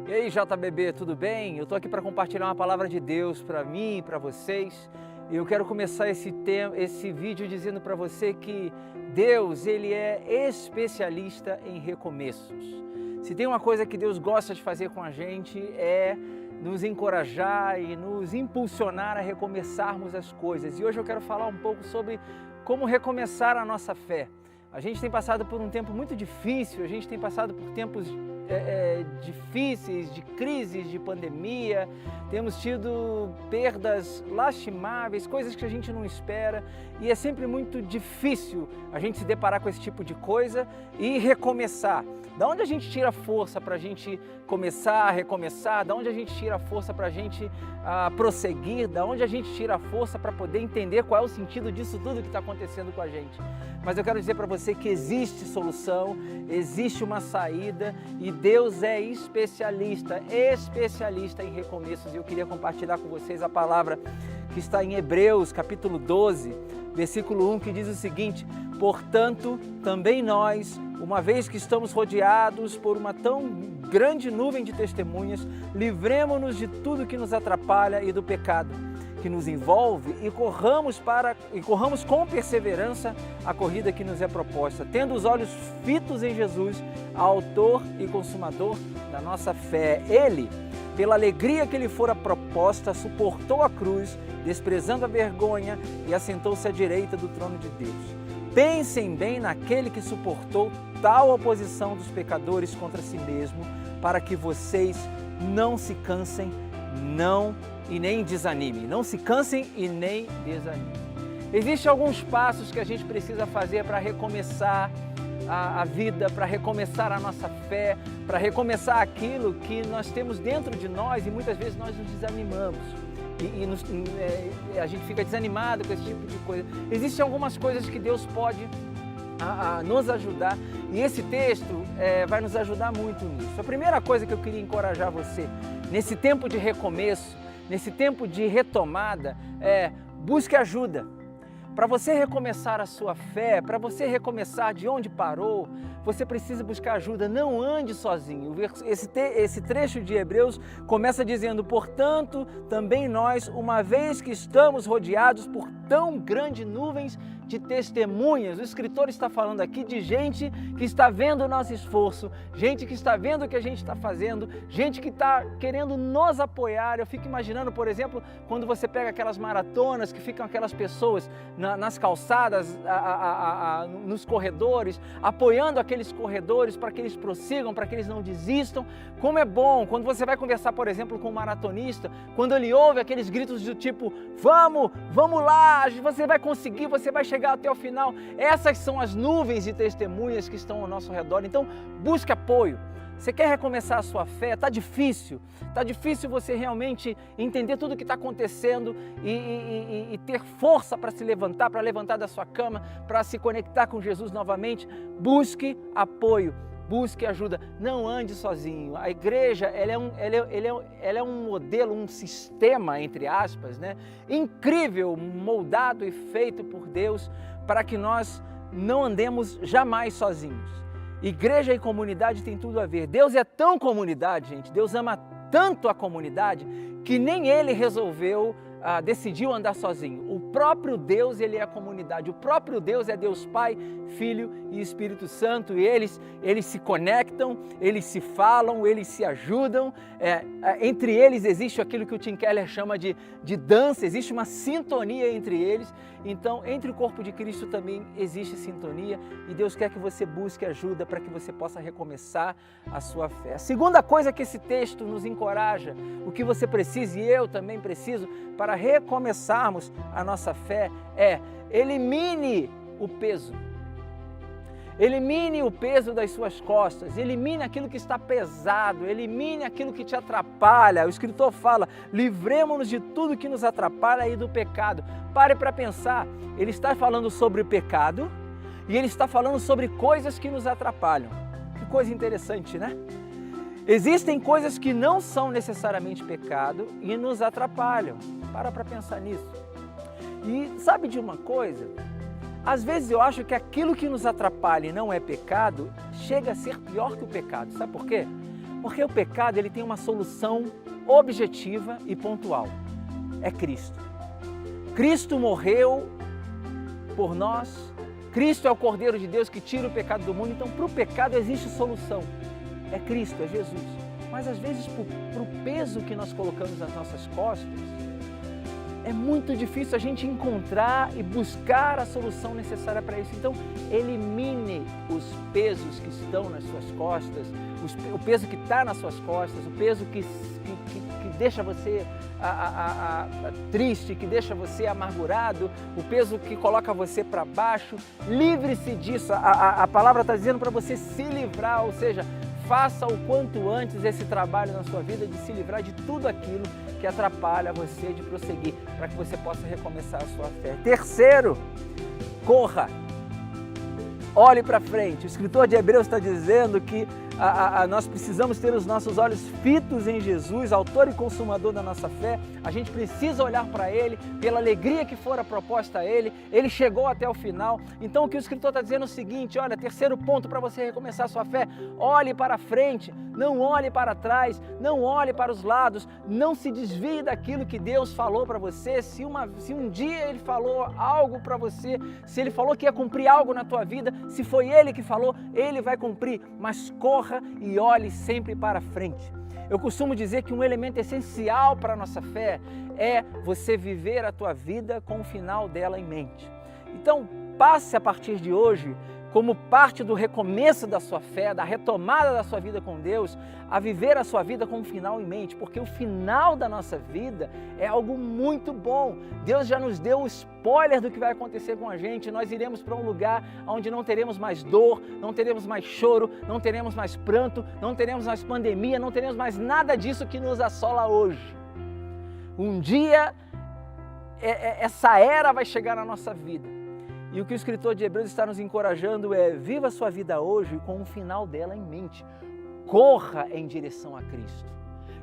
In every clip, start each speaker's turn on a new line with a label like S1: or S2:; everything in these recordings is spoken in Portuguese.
S1: E aí, JBB, tudo bem? Eu estou aqui para compartilhar uma palavra de Deus para mim e para vocês. E eu quero começar esse vídeo dizendo para você que Deus, Ele é especialista em recomeços. Se tem uma coisa que Deus gosta de fazer com a gente é nos encorajar e nos impulsionar a recomeçarmos as coisas. E hoje eu quero falar um pouco sobre como recomeçar a nossa fé. A gente tem passado por um tempo muito difícil, a gente tem passado por tempos difíceis, de crises, de pandemia, temos tido perdas lastimáveis, coisas que a gente não espera, e é sempre muito difícil a gente se deparar com esse tipo de coisa e recomeçar. Da onde a gente tira força para a gente começar, recomeçar? Da onde a gente tira força para a gente prosseguir? Da onde a gente tira força para poder entender qual é o sentido disso tudo que está acontecendo com a gente? Mas eu quero dizer para você que existe solução, existe uma saída e Deus é especialista em recomeços. E eu queria compartilhar com vocês a palavra que está em Hebreus, capítulo 12, versículo 1, que diz o seguinte: portanto, também nós, uma vez que estamos rodeados por uma tão grande nuvem de testemunhas, livremo-nos de tudo que nos atrapalha e do pecado que nos envolve e corramos com perseverança a corrida que nos é proposta, tendo os olhos fitos em Jesus, autor e consumador da nossa fé. Ele, pela alegria que lhe fora proposta, suportou a cruz, desprezando a vergonha, e assentou-se à direita do trono de Deus. Pensem bem naquele que suportou tal oposição dos pecadores contra si mesmo, para que vocês não se cansem, e nem desanimem. Não se cansem e nem desanimem. Existem alguns passos que a gente precisa fazer para recomeçar a vida, para recomeçar a nossa fé, para recomeçar aquilo que nós temos dentro de nós e muitas vezes nós nos desanimamos. A gente fica desanimado com esse tipo de coisa. Existem algumas coisas que Deus pode nos ajudar e esse texto vai nos ajudar muito nisso. A primeira coisa que eu queria encorajar você, nesse tempo de recomeço, nesse tempo de retomada, busque ajuda. Para você recomeçar a sua fé, para você recomeçar de onde parou, você precisa buscar ajuda, não ande sozinho. Esse trecho de Hebreus começa dizendo: portanto, também nós, uma vez que estamos rodeados por tão grandes nuvens de testemunhas. O escritor está falando aqui de gente que está vendo o nosso esforço, gente que está vendo o que a gente está fazendo, gente que está querendo nos apoiar. Eu fico imaginando, por exemplo, quando você pega aquelas maratonas que ficam aquelas pessoas nas calçadas, nos corredores, apoiando aqueles corredores para que eles prossigam, para que eles não desistam. Como é bom quando você vai conversar, por exemplo, com um maratonista, quando ele ouve aqueles gritos do tipo: vamos lá, você vai conseguir, você vai chegar até o final. Essas são as nuvens de testemunhas que estão ao nosso redor. Então, busque apoio. Você quer recomeçar a sua fé? Está difícil você realmente entender tudo o que está acontecendo e ter força para se levantar, para levantar da sua cama, para se conectar com Jesus novamente. Busque apoio, busque ajuda, não ande sozinho. A igreja ela é um modelo, um sistema, entre aspas, né? Incrível, moldado e feito por Deus para que nós não andemos jamais sozinhos. Igreja e comunidade tem tudo a ver. Deus é tão comunidade, gente. Deus ama tanto a comunidade que nem Ele decidiu andar sozinho. O próprio Deus, Ele é a comunidade. O próprio Deus é Deus Pai, Filho e Espírito Santo. E eles se conectam, eles se falam, eles se ajudam. Entre eles existe aquilo que o Tim Keller chama de dança, existe uma sintonia entre eles. Então, entre o corpo de Cristo também existe sintonia e Deus quer que você busque ajuda para que você possa recomeçar a sua fé. A segunda coisa que esse texto nos encoraja, o que você precisa e eu também preciso para recomeçarmos a nossa fé elimine o peso. Elimine o peso das suas costas, elimine aquilo que está pesado, elimine aquilo que te atrapalha. O escritor fala: livremo-nos de tudo que nos atrapalha e do pecado. Pare para pensar, ele está falando sobre o pecado e ele está falando sobre coisas que nos atrapalham. Que coisa interessante, né? Existem coisas que não são necessariamente pecado e nos atrapalham. Para pensar nisso. E sabe de uma coisa? Às vezes eu acho que aquilo que nos atrapalha e não é pecado, chega a ser pior que o pecado. Sabe por quê? Porque o pecado ele tem uma solução objetiva e pontual. É Cristo. Cristo morreu por nós. Cristo é o Cordeiro de Deus que tira o pecado do mundo. Então, para o pecado existe solução. É Cristo, é Jesus. Mas às vezes, para o peso que nós colocamos nas nossas costas, é muito difícil a gente encontrar e buscar a solução necessária para isso. Então, elimine os pesos que estão nas suas costas, o peso que está nas suas costas, o peso que deixa você triste, que deixa você amargurado, o peso que coloca você para baixo. Livre-se disso. A palavra está dizendo para você se livrar, ou seja, faça o quanto antes esse trabalho na sua vida de se livrar de tudo aquilo que atrapalha você de prosseguir, para que você possa recomeçar a sua fé. Terceiro, corra, olhe para frente. O escritor de Hebreus está dizendo que nós precisamos ter os nossos olhos fitos em Jesus, autor e consumador da nossa fé. A gente precisa olhar para Ele, pela alegria que fora proposta a Ele. Ele chegou até o final. Então o que o escritor está dizendo é o seguinte, olha, terceiro ponto para você recomeçar a sua fé, olhe para frente, não olhe para trás, não olhe para os lados, não se desvie daquilo que Deus falou para você. Se um dia Ele falou algo para você, se Ele falou que ia cumprir algo na tua vida, se foi Ele que falou, Ele vai cumprir, mas corra e olhe sempre para frente. Eu costumo dizer que um elemento essencial para a nossa fé é você viver a tua vida com o final dela em mente. Então, passe a partir de hoje, como parte do recomeço da sua fé, da retomada da sua vida com Deus, a viver a sua vida com o final em mente, porque o final da nossa vida é algo muito bom. Deus já nos deu o spoiler do que vai acontecer com a gente. Nós iremos para um lugar onde não teremos mais dor, não teremos mais choro, não teremos mais pranto, não teremos mais pandemia, não teremos mais nada disso que nos assola hoje. Um dia, essa era vai chegar na nossa vida. E o que o escritor de Hebreus está nos encorajando é: viva a sua vida hoje com o final dela em mente. Corra em direção a Cristo.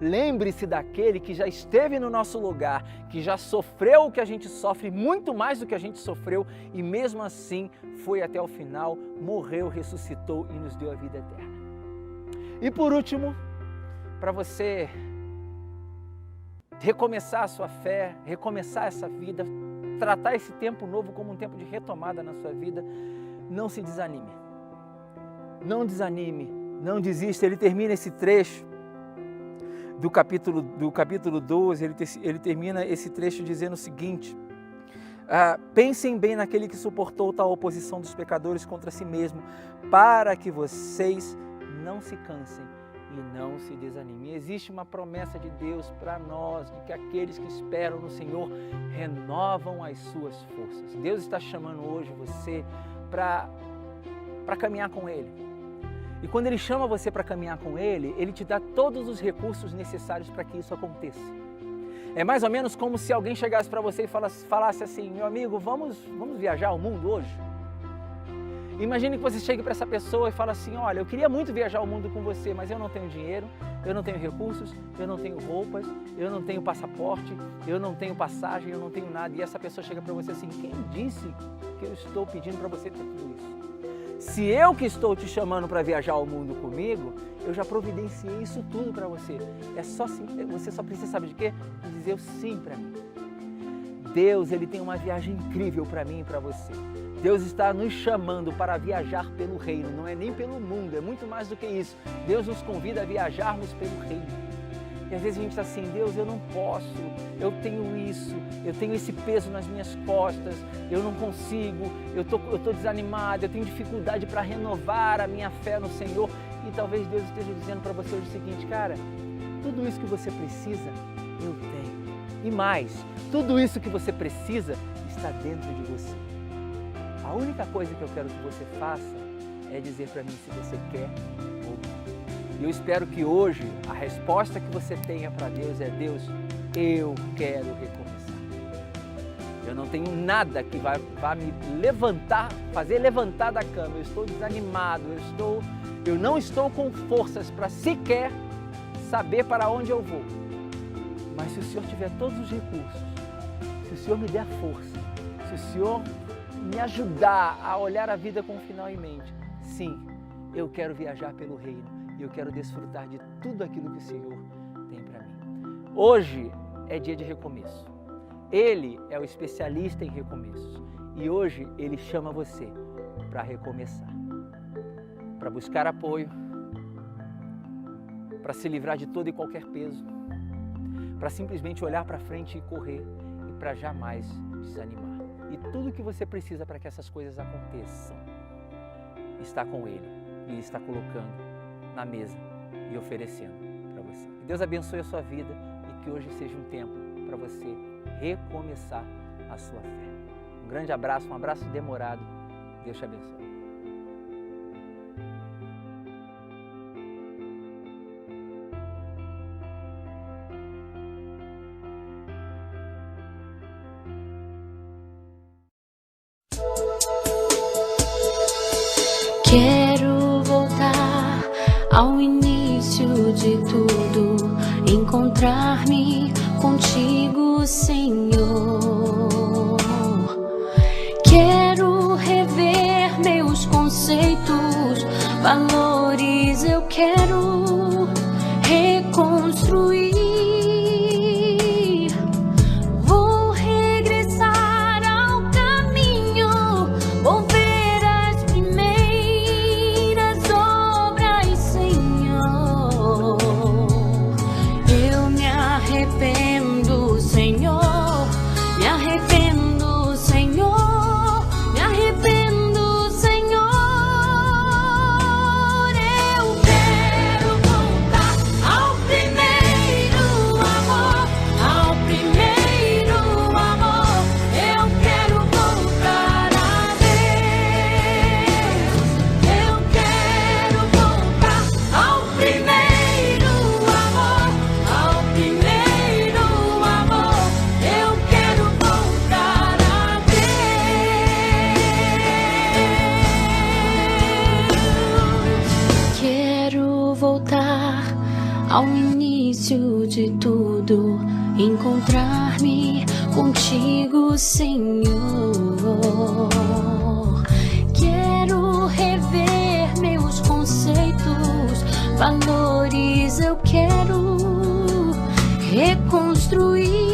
S1: Lembre-se daquele que já esteve no nosso lugar, que já sofreu o que a gente sofre, muito mais do que a gente sofreu, e mesmo assim foi até o final, morreu, ressuscitou e nos deu a vida eterna. E por último, para você recomeçar a sua fé, recomeçar essa vida, tratar esse tempo novo como um tempo de retomada na sua vida, não se desanime. Não desanime, não desista. Ele termina esse trecho do capítulo 12, ele termina esse trecho dizendo o seguinte: pensem bem naquele que suportou tal oposição dos pecadores contra si mesmo, para que vocês não se cansem e não se desanime. Existe uma promessa de Deus para nós, de que aqueles que esperam no Senhor renovam as suas forças. Deus está chamando hoje você para caminhar com Ele. E quando Ele chama você para caminhar com Ele, Ele te dá todos os recursos necessários para que isso aconteça. É mais ou menos como se alguém chegasse para você e falasse assim: meu amigo, vamos viajar ao mundo hoje? Imagine que você chegue para essa pessoa e fala assim: olha, eu queria muito viajar o mundo com você, mas eu não tenho dinheiro, eu não tenho recursos, eu não tenho roupas, eu não tenho passaporte, eu não tenho passagem, eu não tenho nada. E essa pessoa chega para você assim: quem disse que eu estou pedindo para você ter tudo isso? Se eu que estou te chamando para viajar ao mundo comigo, eu já providenciei isso tudo para você. Você só precisa, sabe de quê? Dizer o sim para mim. Deus, Ele tem uma viagem incrível para mim e para você. Deus está nos chamando para viajar pelo reino, não é nem pelo mundo, é muito mais do que isso. Deus nos convida a viajarmos pelo reino. E às vezes a gente está assim: Deus, eu não posso, eu tenho isso, eu tenho esse peso nas minhas costas, eu não consigo, eu tô desanimado, eu tenho dificuldade para renovar a minha fé no Senhor. E talvez Deus esteja dizendo para você hoje o seguinte: cara, tudo isso que você precisa, eu tenho. E mais, tudo isso que você precisa está dentro de você. A única coisa que eu quero que você faça é dizer para mim se você quer ou não. E eu espero que hoje a resposta que você tenha para Deus é: Deus, eu quero recomeçar. Eu não tenho nada que vai me levantar, fazer levantar da cama. Eu estou desanimado, eu não estou com forças para sequer saber para onde eu vou. Mas se o Senhor tiver todos os recursos, se o Senhor me der força, se o Senhor me ajudar a olhar a vida com o final em mente, sim, eu quero viajar pelo reino. e eu quero desfrutar de tudo aquilo que o Senhor tem para mim. Hoje é dia de recomeço. Ele é o especialista em recomeços e hoje Ele chama você para recomeçar, para buscar apoio, para se livrar de todo e qualquer peso, para simplesmente olhar para frente e correr e para jamais desanimar. E tudo que você precisa para que essas coisas aconteçam está com Ele e Ele está colocando na mesa e oferecendo para você. Que Deus abençoe a sua vida e que hoje seja um tempo para você recomeçar a sua fé. Um grande abraço, um abraço demorado. Deus te abençoe.
S2: Quero voltar ao início de tudo, encontrar-me contigo, Senhor. Quero rever meus conceitos, valores, eu quero reconstruir. Vou regressar ao caminho, vou ver as primeiras obras, Senhor. Eu me arrependo, Senhor, me arrependo, Senhor, me arrependo, Senhor. Eu quero voltar ao primeiro amor, ao primeiro amor. Eu quero voltar a Deus. Eu quero voltar ao primeiro amor, ao primeiro amor. Eu quero voltar a Deus. Quero voltar ao início de tudo, encontrar-me contigo, Senhor. Quero rever meus conceitos, valores, eu quero reconstruir.